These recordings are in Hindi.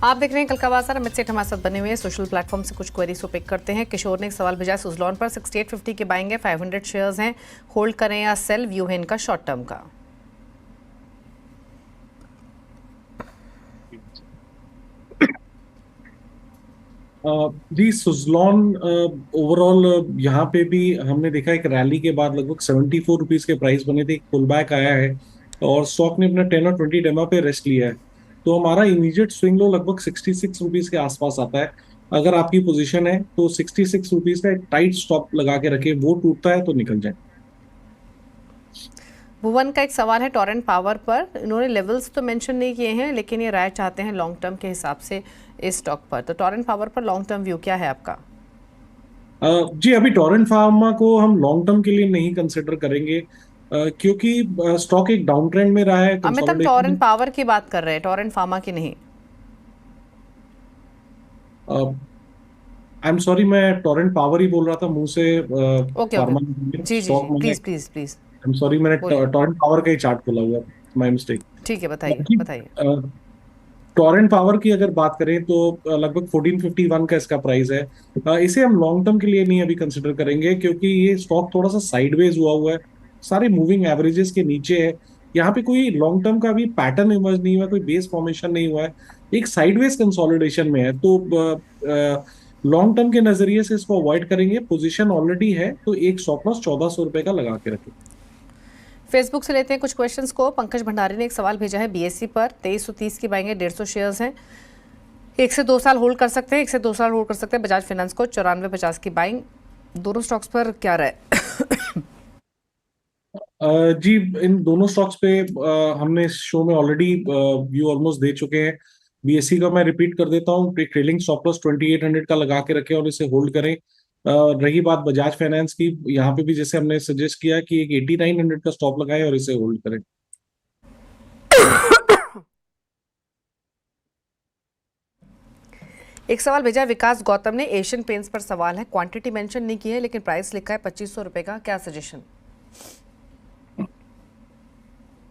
आप देख रहे हैं कल का बाजार। अमित सेठ हमारे साथ बने हुए हैं, सोशल प्लेटफॉर्म से कुछ क्वेरीज को पिक करते हैं। किशोर ने एक सवाल भेजा, सुजलॉन पर 6850 के बाइंग है, 500 शेयर्स हैं, होल्ड करें या सेल, व्यू है इनका शॉर्ट टर्म का। जी सुजलॉन ओवरऑल यहाँ पे भी हमने देखा एक रैली के बाद लगभग 74 रुपीज के प्राइस बने थे, एक पुल बैक आया है और स्टॉक ने अपना 10 और 20 डेमा पे रेस्ट लिया है। तो हमारा इमीडिएट स्विंग लो लगभग 66 रुपीज के आसपास आता है। अगर आपकी पोजीशन है तो 66 रुपीज का एक टाइट स्टॉप लगा के रखे, वो टूटता है तो निकल जाए। भुवन का एक सवाल है टोरेंट पावर पर, इन्होंने लेवल्स तो मेंशन नहीं किए हैं लेकिन ये राय चाहते हैं लॉन्ग टर्म के हिसाब से इस स्टॉक पर। तो टोरेंट पावर पर लॉन्ग टर्म व्यू क्या है आपका? जी अभी टोरेंट फार्मा को हम लॉन्ग टर्म के लिए नहीं कंसिडर करेंगे, क्योंकि स्टॉक एक डाउन ट्रेंड में रहा है, अमित, हम टोरेंट कंसोलिडेशन। पावर की बात कर रहे हैं, टोरेंट फार्मा की नहीं। आई एम सॉरी, मैं टोरेंट पावर ही बोल रहा था मुंह से। ओके ओके, फार्मा जी जी स्टॉक जी, मैंने, please please please I am sorry, मैंने बोलिए। टोरेंट पावर का ही चार्ट खोला हुआ, माय मिस्टेक। ठीक है, बताइए बाकी बताइए। टोरेंट पावर की अगर बात करें तो लगभग 1451 का इसका प्राइस है। इसे हम लॉन्ग टर्म के लिए नहीं अभी कंसिडर करेंगे, क्योंकि ये स्टॉक थोड़ा सा साइडवेज हुआ है, सारे मूविंग एवरेजेस के नीचे है। यहाँ पे कोई लॉन्ग टर्म का भी पैटर्न इमर्ज नहीं हुआ, कोई बेस फॉर्मेशन नहीं हुआ है, एक साइडवेज कंसोलिडेशन में है। तो लॉन्ग टर्म के नजरिए से इसको अवॉइड करेंगे। पोजीशन ऑलरेडी है तो एक स्टॉप लॉस 1400 रुपए का लगा के रखें। फेसबुक से लेते हैं कुछ क्वेश्चंस को। पंकज भंडारी ने एक सवाल भेजा है, बीएससी पर 2330 की बाइंग है, 150 शेयर्स हैं, 1 से 2 साल होल्ड कर सकते हैं, 1 से 2 साल होल्ड कर सकते हैं। बजाज फाइनेंस को 9450 की बाइंग। दोनों स्टॉक्स पर क्या राय? जी इन दोनों स्टॉक्स पे हमने इस शो में ऑलरेडी व्यू ऑलमोस्ट दे चुके हैं। बीएससी का मैं रिपीट कर देता हूँ, ट्रेलिंग स्टॉप लॉस 2800 का लगा के रखें और इसे होल्ड करें। रही बात बजाज फाइनेंस की, यहाँ पे भी जैसे हमने सजेस्ट किया कि एक 8900 का स्टॉप लगाएं और इसे होल्ड करें। एक सवाल भेजा है विकास गौतम ने, एशियन पेंट्स पर सवाल है, क्वांटिटी मेंशन नहीं की है लेकिन प्राइस लिखा है 2500 रुपए का, क्या सजेशन?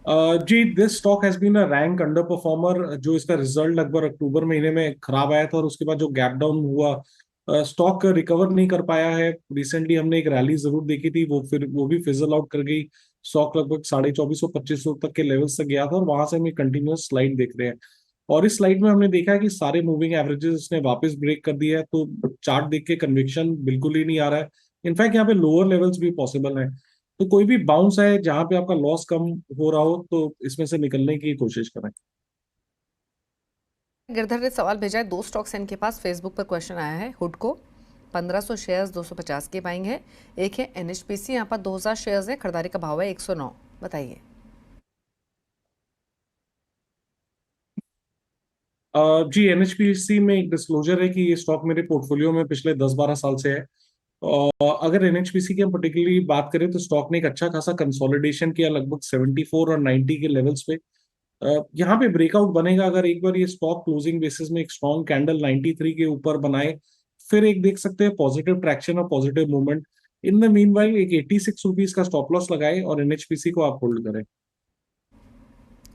जी this stock has been a rank underperformer. जो इसका रिजल्ट लगभग अक्टूबर महीने में खराब आया था और उसके बाद जो गैप डाउन हुआ, स्टॉक रिकवर नहीं कर पाया है। रिसेंटली हमने एक रैली जरूर देखी थी, वो भी फिजल आउट कर गई। स्टॉक लगभग 2450 2500 तक के लेवल्स तक गया था और वहां से हम एक कंटिन्यूअस स्लाइड देख रहे हैं। और इस स्लाइड में हमने देखा है कि सारे मूविंग एवरेजेस इसने वापस ब्रेक कर दिया है, तो चार्ट देख के कन्विक्शन बिल्कुल ही नहीं आ रहा है। इनफैक्ट यहाँ पे लोअर लेवल्स भी पॉसिबल है। तो कोई भी बाउंस है जहां पे आपका लॉस कम हो रहा हो तो इसमें से निकलने की कोशिश करें। गिरधर ने सवाल भेजा है, 2 स्टॉक्स इनके पास, फेसबुक पर क्वेश्चन आया है। हुडको 1500 शेयर्स 250 की बाइंग है, एक है एनएचपीसी, यहाँ पर 2000 शेयर्स है, खरीदारी का भाव है 109, बताइए। जी एनएचपीसी में एक डिस्क्लोजर है कि ये स्टॉक मेरे पोर्टफोलियो में पिछले 10-12 साल से है। और अगर एनएचपीसी की हम पर्टिकुलरली बात करें तो स्टॉक ने एक अच्छा खासा कंसोलिडेशन किया लगभग 74 और 90 के लेवल्स पे। यहाँ पे ब्रेकआउट बनेगा अगर एक बार ये स्टॉक क्लोजिंग बेसिस में एक स्ट्रॉन्ग कैंडल 93 के ऊपर बनाए, फिर एक देख सकते हैं पॉजिटिव ट्रैक्शन और positive movement. In the meanwhile एक 86 रुपीज का स्टॉप लॉस लगाए और एनएचपीसी को आप होल्ड करें।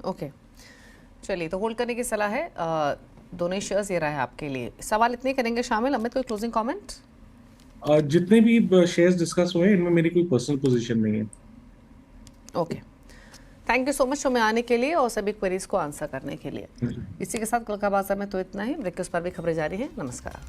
ओके, चलिए, तो होल्ड करने की सलाह है। दोनों ही शेयर्स ये रहा है आपके लिए। सवाल इतने करेंगे शामिल। अमित, कोई क्लोजिंग कमेंट? जितने भी शेयर्स डिस्कस हुए इनमें मेरी कोई पर्सनल पोजीशन नहीं है। Okay, thank you so much show में आने के लिए और सभी क्वेरीज को आंसर करने के लिए। इसी के साथ कल का बाजार में तो इतना ही। ब्रेक पर भी खबरें जारी हैं। नमस्कार।